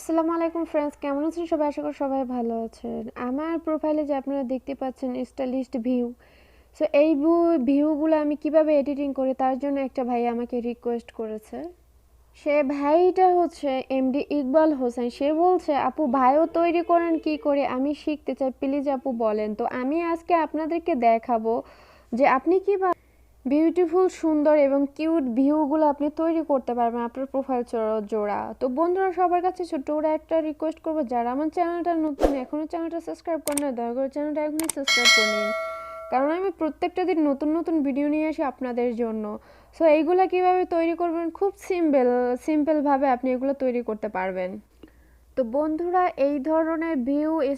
আসসালামু আলাইকুম ফ্রেন্ডস, কেমন আছেন সবাই? আশা করি সবাই ভালো আছেন। আমার প্রোফাইলে যে আপনারা দেখতে পাচ্ছেন স্টাইলিস্ট ভিউ, সো এই ভিউগুলো আমি কিভাবে এডিটিং করি তার জন্য একটা ভাই আমাকে রিকোয়েস্ট করেছে। সে ভাইটা হচ্ছে এমডি ইকবাল হোসেন। সে বলছে আপু ভাইও তৈরি করেন কি করে, আমি শিখতে চাই, প্লিজ আপু বলেন। তো আমি আজকে আপনাদেরকে দেখাবো যে আপনি কিভাবে বিউটিফুল সুন্দর এবং কিউট ভিউগুলো আপনি তৈরি করতে পারবেন আপনার প্রোফাইল জোড়া। তো বন্ধুরা, সবার কাছে ছোট্ট করে একটা রিকোয়েস্ট করবো, যারা আমার চ্যানেলটা নতুন এখনও চ্যানেলটা সাবস্ক্রাইব করেন না, দয়া করে চ্যানেলটা এখনই সাবস্ক্রাইব করে নিন, কারণ আমি প্রত্যেকটা দিন নতুন নতুন ভিডিও নিয়ে আসি আপনাদের জন্য। সো এইগুলো কিভাবে তৈরি করবেন, খুব সিম্পলভাবে আপনি এগুলো তৈরি করতে পারবেন। তো বন্ধুরা, এই ধরনের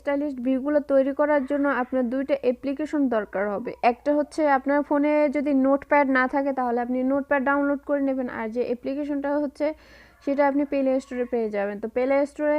স্টাইলিশ ভিউগুলো তৈরি করার জন্য আপনার দুইটা অ্যাপ্লিকেশন দরকার হবে। একটা হচ্ছে আপনার ফোনে যদি নোটপ্যাড না থাকে তাহলে আপনি নোটপ্যাড ডাউনলোড করে নেবেন, আর যে অ্যাপ্লিকেশনটা হচ্ছে সেটা আপনি প্লে স্টোরে পেয়ে যাবেন। তো প্লে স্টোরে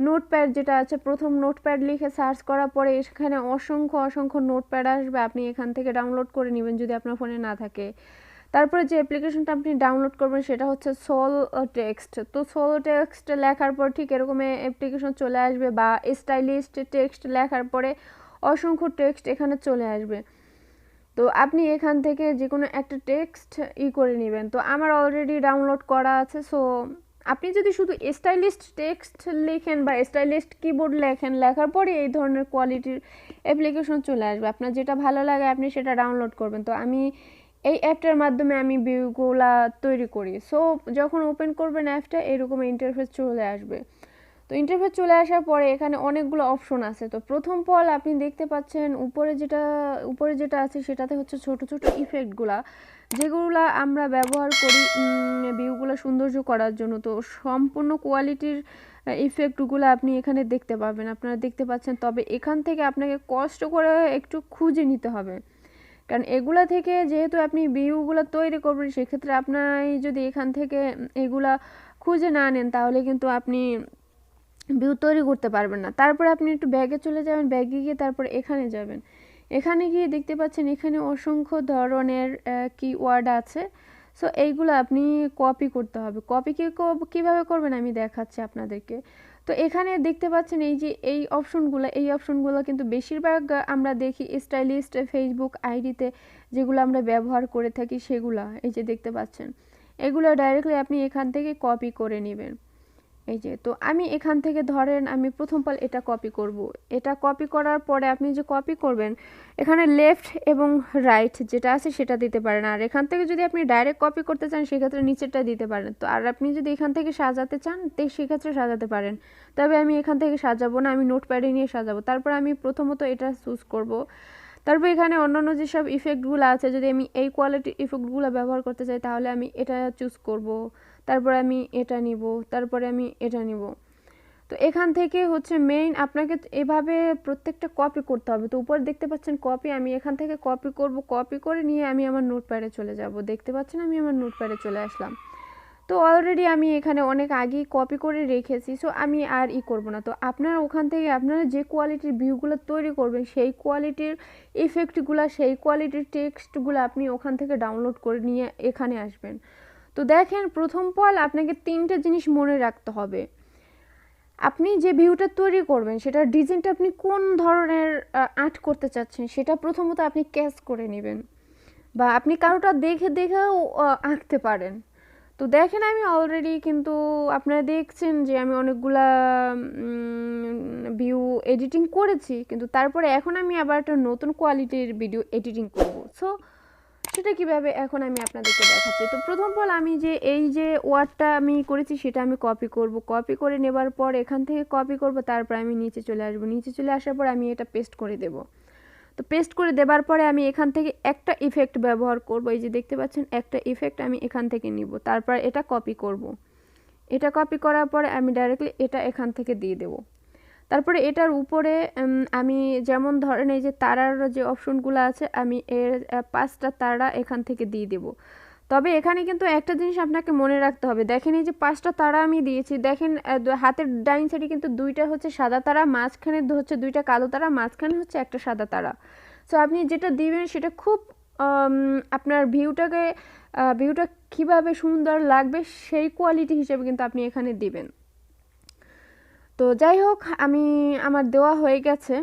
নোটপ্যাড যেটা আছে, প্রথম নোটপ্যাড লিখে সার্চ করার পরে এখানে অসংখ্য নোটপ্যাড আসবে, আপনি এখান থেকে ডাউনলোড করে নেবেন যদি আপনার ফোনে না থাকে। তারপরে যে অ্যাপ্লিকেশনটা আপনি ডাউনলোড করবেন সেটা হচ্ছে সোল টেক্সট। তো সোল টেক্সট লেখার পর ঠিক এরকম অ্যাপ্লিকেশন চলে আসবে, বা স্টাইলিস্ট টেক্সট লেখার পরে অসংখ্য টেক্সট এখানে চলে আসবে। তো আপনি এখান থেকে যে কোনো একটা টেক্সট করে নেবেন। তো আমার অলরেডি ডাউনলোড করা আছে। সো আপনি যদি শুধু স্টাইলিস্ট টেক্সট লেখেন বা স্টাইলিস্ট কিবোর্ড লেখেন, লেখার পরে এই ধরনের কোয়ালিটির অ্যাপ্লিকেশন চলে আসবে। আপনার যেটা ভালো লাগে আপনি সেটা ডাউনলোড করবেন। তো আমি এই অ্যাপটার মাধ্যমে আমি ভিউগুলা তৈরি করি। সো যখন ওপেন করবেন অ্যাপটা, এরকম ইন্টারফেস চলে আসবে। তো ইন্টারফেস চলে আসার পরে এখানে অনেকগুলো অপশন আছে। তো প্রথম পল আপনি দেখতে পাচ্ছেন উপরে যেটা আছে সেটাতে হচ্ছে ছোট ছোট ইফেক্টগুলা, যেগুলা আমরা ব্যবহার করি ভিউগুলো সৌন্দর্য করার জন্য। তো সম্পূর্ণ কোয়ালিটির ইফেক্টগুলো আপনি এখানে দেখতে পাবেন, আপনারা দেখতে পাচ্ছেন। তবে এখান থেকে আপনাকে কষ্ট করে একটু খুঁজে নিতে হবে, কারণ এগুলা থেকে যেহেতু আপনি ভিউগুলো তৈরি করবেন, সেক্ষেত্রে আপনার যদি এখান থেকে এগুলা খুঁজে না নেন তাহলে কিন্তু আপনি ভিউ তৈরি করতে পারবেন না। তারপরে আপনি একটু ব্যাগে চলে যাবেন, ব্যাগে গিয়ে তারপর এখানে যাবেন। এখানে গিয়ে দেখতে পাচ্ছেন এখানে অসংখ্য ধরনের কিওয়ার্ড আছে। সো এইগুলো আপনি কপি করতে হবে। কীভাবে করবেন আমি দেখাচ্ছি আপনাদেরকে। তো এখানে দেখতে পাচ্ছেন এই অপশনগুলো কিন্তু বেশিরভাগ আমরা দেখি স্টাইলিস্ট ফেসবুক আইডিতে, যেগুলো আমরা ব্যবহার করে থাকি সেগুলা। এই যে দেখতে পাচ্ছেন, এগুলো ডাইরেক্টলি আপনি এখান থেকে কপি করে নেবেন। এই যে, তো আমি এখান থেকে ধরেন আমি প্রথম পাল এটা কপি করব। এটা কপি করার পরে আপনি যে কপি করবেন, এখানে লেফট এবং রাইট যেটা আছে সেটা দিতে পারেন। আর এখান থেকে যদি আপনি ডাইরেক্ট কপি করতে চান সেক্ষেত্রে নিচেরটা দিতে পারেন। তো আর আপনি যদি এখান থেকে সাজাতে চান তো সেক্ষেত্রে সাজাতে পারেন। তবে আমি এখান থেকে সাজাবো না, আমি নোটপ্যাডে নিয়ে সাজাবো। তারপর আমি প্রথমত এটা চুজ করব। তারপর এখানে অন্যান্য যেসব ইফেক্টগুলো আছে, যদি আমি এই কোয়ালিটির ইফেক্টগুলো ব্যবহার করতে চাই তাহলে আমি এটা চুজ করব। তারপরে আমি এটা নিব, তারপরে আমি এটা নিব। তো এখান থেকে হচ্ছে মেইন আপনাকে এভাবে প্রত্যেকটা কপি করতে হবে। তো উপরে দেখতে পাচ্ছেন কপি, আমি এখান থেকে কপি করব। কপি করে নিয়ে আমি আমার নোটপ্যাডে চলে যাব। দেখতে পাচ্ছেন আমি আমার নোটপ্যাডে চলে আসলাম। তো অলরেডি আমি এখানে অনেক আগেই কপি করে রেখেছি, সো আমি আর করব না। তো আপনারা ওখান থেকে আপনারা যে কোয়ালিটির ভিউগুলো তৈরি করবেন সেই কোয়ালিটির ইফেক্টগুলো, সেই কোয়ালিটির টেক্সটগুলো আপনি ওখান থেকে ডাউনলোড করে নিয়ে এখানে আসবেন। তো দেখেন, প্রথম পল আপনাকে 3টে জিনিস মনে রাখতে হবে। আপনি যে ভিউটা তৈরি করবেন সেটার ডিজাইনটা আপনি কোন ধরনের আর্ট করতে চাচ্ছেন সেটা প্রথমত আপনি ক্যাচ করে নেবেন, বা আপনি কারোটা দেখেও আঁকতে পারেন। তো দেখেন, আমি অলরেডি কিন্তু আপনারা দেখছেন যে আমি অনেকগুলা ভিউ এডিটিং করেছি, কিন্তু তারপরে এখন আমি আবার একটা নতুন কোয়ালিটির ভিডিও এডিটিং করব। সো সেটা কিভাবে এখন আমি আপনাদেরকে দেখাচ্ছি। তো প্রথম পল আমি এই যে ওয়ার্ডটা আমি করেছি সেটা আমি কপি করব। কপি করে নেবার পর এখান থেকে কপি করব, তারপর আমি নিচে চলে আসবো। নিচে চলে আসার পর আমি এটা পেস্ট করে দেব। তো পেস্ট করে দেবার পরে আমি এখান থেকে একটা ইফেক্ট ব্যবহার করব। এই যে দেখতে পাচ্ছেন একটা ইফেক্ট আমি এখান থেকে নিব, তারপর এটা কপি করব। এটা কপি করার পরে আমি ডাইরেক্টলি এটা এখান থেকে দিয়ে দেব। তারপরে এটার উপরে আমি যেমন ধরেন এই যে তারার যে অপশনগুলো আছে, আমি এর 5টা তারা এখান থেকে দিয়ে দেব। তবে এখানে কিন্তু একটা জিনিস আপনাকে মনে রাখতে হবে। দেখেন, এই যে 5টা তারা আমি দিয়েছি, দেখেন হাতের ডাইন সাইডে কিন্তু 2টা হচ্ছে সাদা তারা, মাঝখানে হচ্ছে 2টা কালো তারা, মাঝখানে হচ্ছে একটা সাদা তারা। সো আপনি যেটা দিবেন সেটা খুব আপনার ভিউটা কীভাবে সুন্দর লাগবে সেই কোয়ালিটি হিসেবে কিন্তু আপনি এখানে দিবেন। তো যাই হোক আমার দেওয়া হয়ে গেছে।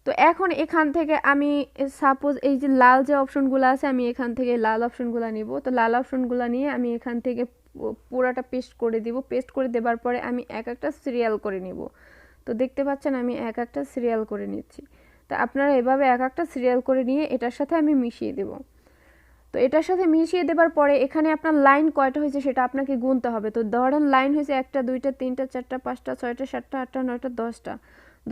তো এখন এখান থেকে আমি সাপোজ এই যে লাল যে অপশনগুলো আছে আমি এখান থেকে লাল অপশনগুলো নিব। তো লাল অপশনগুলো নিয়ে আমি এখান থেকে পুরাটা পেস্ট করে দিব। পেস্ট করে দেবার পরে আমি এক একটা সিরিয়াল করে নিব। তো দেখতে পাচ্ছেন আমি এক একটা সিরিয়াল করে নিচ্ছি। তো আপনারা এভাবে এক একটা সিরিয়াল করে নিয়ে এটার সাথে আমি মিশিয়ে দেব। তো এটার সাথে মিশিয়ে দেবার পরে এখানে আপনার লাইন কয়টা হয়েছে সেটা আপনাকে গুনতে হবে। তো ধরেন লাইন হয়েছে 1টা 2টা 3টা 4টা 5টা 6টা 7টা 8টা 9টা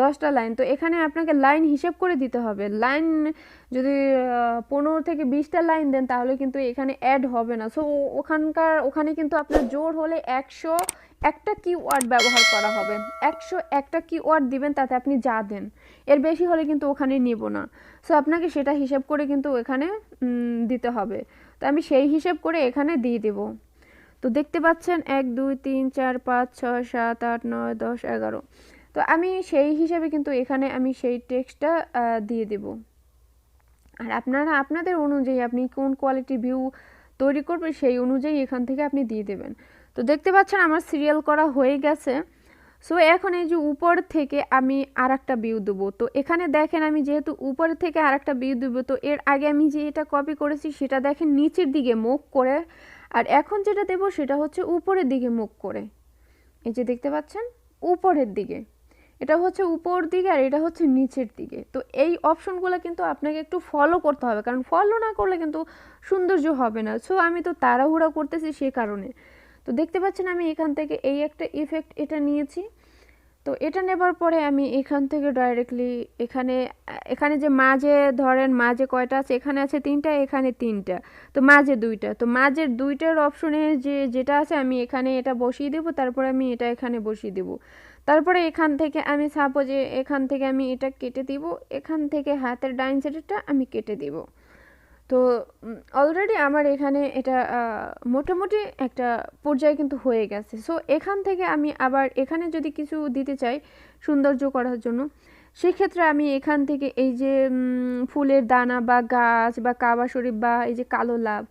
10টা লাইন। তো এখানে আপনাকে লাইন হিসেব করে দিতে হবে। লাইন যদি 15 থেকে 20টা লাইন দেন তাহলে কিন্তু এখানে অ্যাড হবে না। সো ওখানে কিন্তু আপনার জোর হলে 100 একটা কিওয়ার্ড ব্যবহার করা হবে। 100 একটা কিওয়ার্ড দিবেন, তাতে আপনি যা দেন, এর বেশি হলে কিন্তু ওখানে নিব না। সো আপনাকে সেটা হিসাব করে কিন্তু এখানে দিতে হবে। তো আমি সেই হিসাব করে এখানে দিয়ে দেব। তো দেখতে পাচ্ছেন 1 2 3 4 5 6 7 8 9 10 11। তো আমি সেই হিসাবে কিন্তু এখানে আমি সেই টেক্সটটা দিয়ে দেব। আর আপনারা আপনাদের অনুযায়ী আপনি কোন কোয়ালিটির ভিউ তৈরি করবেন সেই অনুযায়ী এখান থেকে আপনি দিয়ে দেবেন। তো দেখতে পাচ্ছেন আমার সিরিয়াল করা হয়ে গেছে। সো এখন এই যে উপর থেকে আমি আর একটা ভিউ দেবো। তো এখানে দেখেন আমি যেহেতু উপর থেকে আর একটা ভিউ দেবো, তো এর আগে আমি যে এটা কপি করেছি সেটা দেখেন নিচের দিকে মুখ করে, আর এখন যেটা দেবো সেটা হচ্ছে উপরের দিকে মুখ করে। এই যে দেখতে পাচ্ছেন উপরের দিকে, এটা হচ্ছে উপর দিকে আর এটা হচ্ছে নিচের দিকে। তো এই অপশনগুলো কিন্তু আপনাকে একটু ফলো করতে হবে, কারণ ফলো না করলে কিন্তু সৌন্দর্য হবে না। সো আমি তো তাড়াহুড়া করতেছি সে কারণে। তো দেখতে পাচ্ছেন আমি এখান থেকে এই একটা ইফেক্ট এটা নিয়েছি। তো এটা নেবার পরে আমি এখান থেকে ডাইরেক্টলি এখানে যে মাঝে ধরেন মাঝে কয়টা আছে, এখানে আছে 3টা, এখানে 3টা, তো মাঝে 2টা। তো মাঝের 2টার অপশনে যেটা আছে আমি এখানে এটা বসিয়ে দেবো, তারপরে আমি এটা এখানে বসিয়ে দেবো। তারপরে এখান থেকে আমি সাপোজে এখান থেকে আমি এটা কেটে দিব, এখান থেকে হাতের ডাইন সাইডেরটা আমি কেটে দিব। তো অলরেডি আমার এখানে এটা মোটামুটি একটা পর্যায়ে কিন্তু হয়ে গেছে। সো এখান থেকে আমি আবার এখানে যদি কিছু দিতে চাই সৌন্দর্য করার জন্য, সেক্ষেত্রে আমি এখান থেকে এই যে ফুলের দানা বা গাছ বা কাবা শরীফ বা এই যে কালো লাভ,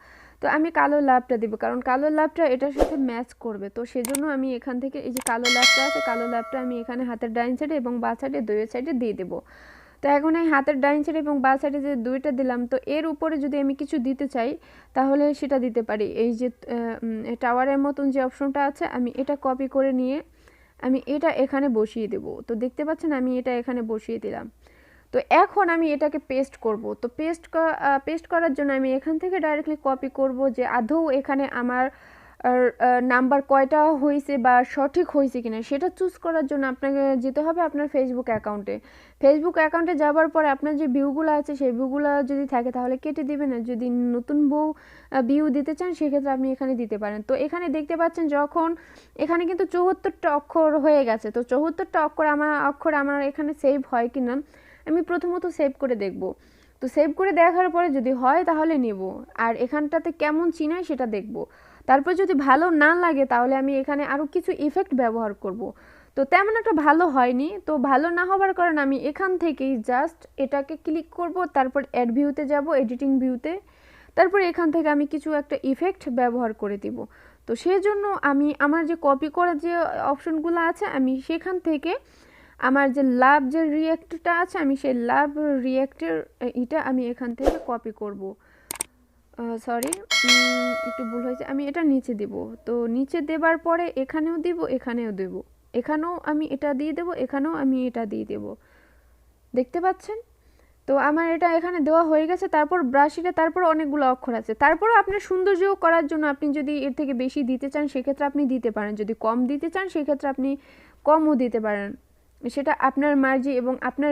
তো আমি কালো লাভটা দেবো, কারণ কালো লাভটা এটার সাথে ম্যাচ করবে। তো সেজন্য আমি এখান থেকে এই যে কালো লাভটা আছে, কালো লাভটা আমি এখানে হাতের ডাইন সাইডে এবং বাঁ সাইডে দুই সাইডে দিয়ে দেবো। তো এখন এই হাতের ডাইন সাইড এবং বাঁ সাইডে যে 2টা দিলাম, তো এর উপরে যদি আমি কিছু দিতে চাই তাহলে সেটা দিতে পারি। এই যে টাওয়ারের মতন যে অপশনটা আছে আমি এটা কপি করে নিয়ে আমি এটা এখানে বসিয়ে দেব। তো দেখতে পাচ্ছেন আমি এটা এখানে বসিয়ে দিলাম। তো এখন আমি এটাকে পেস্ট করব। তো পেস্ট করার জন্য আমি এখান থেকে ডাইরেক্টলি কপি করব যে আদৌ এখানে আমার নাম্বার কয়টা হয়েছে বা সঠিক হয়েছে কিনা সেটা চুজ করার জন্য আপনাকে যেতে হবে আপনার ফেসবুক অ্যাকাউন্টে যাবার পরে আপনার যে ভিউগুলো আছে সেই ভিউগুলো যদি থাকে তাহলে কেটে দিবেন, আর যদি নতুন ভিউ দিতে চান সেক্ষেত্রে আপনি এখানে দিতে পারেন। তো এখানে দেখতে পাচ্ছেন যখন এখানে কিন্তু 74টা অক্ষর হয়ে গেছে। তো 74টা অক্ষর আমার এখানে সেভ হয় কিনা আমি প্রথমত সেভ করে দেখব। তো সেভ করে দেখার পরে যদি হয় তাহলে নেব, আর এখানটাতে কেমন চিনায় সেটা দেখব। তারপর যদি ভালো না লাগে তাহলে আমি এখানে আরও কিছু ইফেক্ট ব্যবহার করব। তো তেমন একটা ভালো হয়নি। তো ভালো না হবার কারণে আমি এখান থেকেই জাস্ট এটাকে ক্লিক করব, তারপর অ্যাড ভিউতে যাব, এডিটিং ভিউতে, তারপর এখান থেকে আমি কিছু একটা ইফেক্ট ব্যবহার করে দিব। তো সেজন্য আমি আমার যে কপি করা যে অপশনগুলো আছে আমি সেখান থেকে আমার যে লাভ যে রিয়েক্টটা আছে আমি সেই লাভ রিয়েক্টের এটা আমি এখান থেকে কপি করব। সরি, একটু ভুল হয়েছে, আমি এটা নিচে দেব। তো নিচে দেবার পরে এখানেও দিব, এখানেও দেব, এখানেও আমি এটা দিয়ে দেব, এখানেও আমি এটা দিয়ে দেব। দেখতে পাচ্ছেন? তো আমার এটা এখানে দেওয়া হয়ে গেছে। তারপর ব্রাশিটা তারপর অনেকগুলো অক্ষর আছে। তারপর আপনার সৌন্দর্য করার জন্য আপনি যদি এর থেকে বেশি দিতে চান সেক্ষেত্রে আপনি দিতে পারেন, যদি কম দিতে চান সেক্ষেত্রে আপনি কমও দিতে পারেন, সেটা আপনার মার্জি এবং আপনার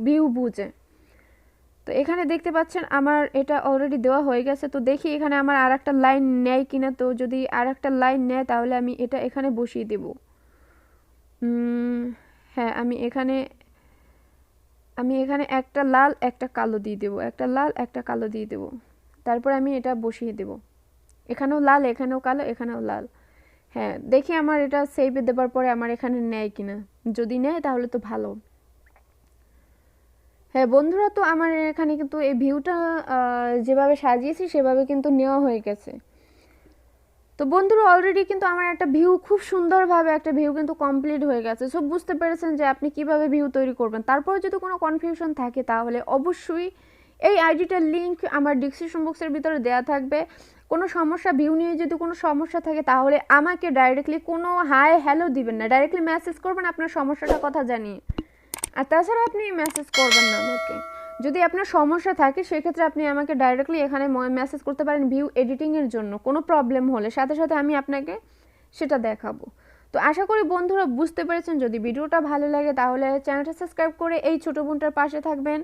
ভিউ বুঝে। তো এখানে দেখতে পাচ্ছেন আমার এটা অলরেডি দেওয়া হয়ে গেছে। তো দেখি এখানে আমার আর একটা লাইন নেয় কিনা। তো যদি আর একটা লাইন নেয় তাহলে আমি এটা এখানে বসিয়ে দেব। হ্যাঁ, আমি এখানে একটা লাল একটা কালো দিয়ে দেবো, একটা লাল একটা কালো দিয়ে দেবো, তারপর আমি এটা বসিয়ে দেব। এখানেও লাল, এখানেও কালো, এখানেও লাল। হ্যাঁ, দেখি আমার এটা সেভে দেবার পরে আমার এখানে নেয় কিনা। যদি নেয় তাহলে তো ভালো। হ্যাঁ বন্ধুরা, তো আমার এখানে কিন্তু এই ভিউটা যেভাবে সাজিয়েছি সেভাবে কিন্তু নেওয়া হয়ে গেছে। তো বন্ধুরা অলরেডি কিন্তু আমার একটা ভিউ খুব সুন্দরভাবে একটা ভিউ কিন্তু কমপ্লিট হয়ে গেছে। সো বুঝতে পেরেছেন যে আপনি কিভাবে ভিউ তৈরি করবেন। তারপরে যদি কোনো কনফিউশন থাকে তাহলে অবশ্যই এই আইডিটার লিঙ্ক আমার ডিসক্রিপশন বক্সের ভিতরে দেওয়া থাকবে। কোনো সমস্যা ভিউ নিয়ে যদি কোনো সমস্যা থাকে তাহলে আমাকে ডাইরেক্টলি কোনো হাই হ্যালো দিবেন না, ডাইরেক্টলি মেসেজ করবেন আপনার সমস্যাটা কথা জানিয়ে। আর তাছাড়া আপনি মেসেজ করবেন না আমাকে। যদি আপনার সমস্যা থাকে সেক্ষেত্রে আপনি আমাকে ডাইরেক্টলি এখানে মেসেজ করতে পারেন ভিউ এডিটিংয়ের জন্য। কোনো প্রবলেম হলে সাথে সাথে আমি আপনাকে সেটা দেখাবো। তো আশা করি বন্ধুরা বুঝতে পেরেছেন। যদি ভিডিওটা ভালো লাগে তাহলে চ্যানেলটা সাবস্ক্রাইব করে এই ছোটো বোনটার পাশে থাকবেন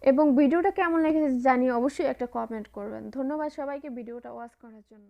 এবং ভিডিওটা কেমন লেগেছে জানিয়ে অবশ্যই একটা কমেন্ট করবেন। ধন্যবাদ সবাইকে ভিডিওটা ওয়াচ করার জন্য।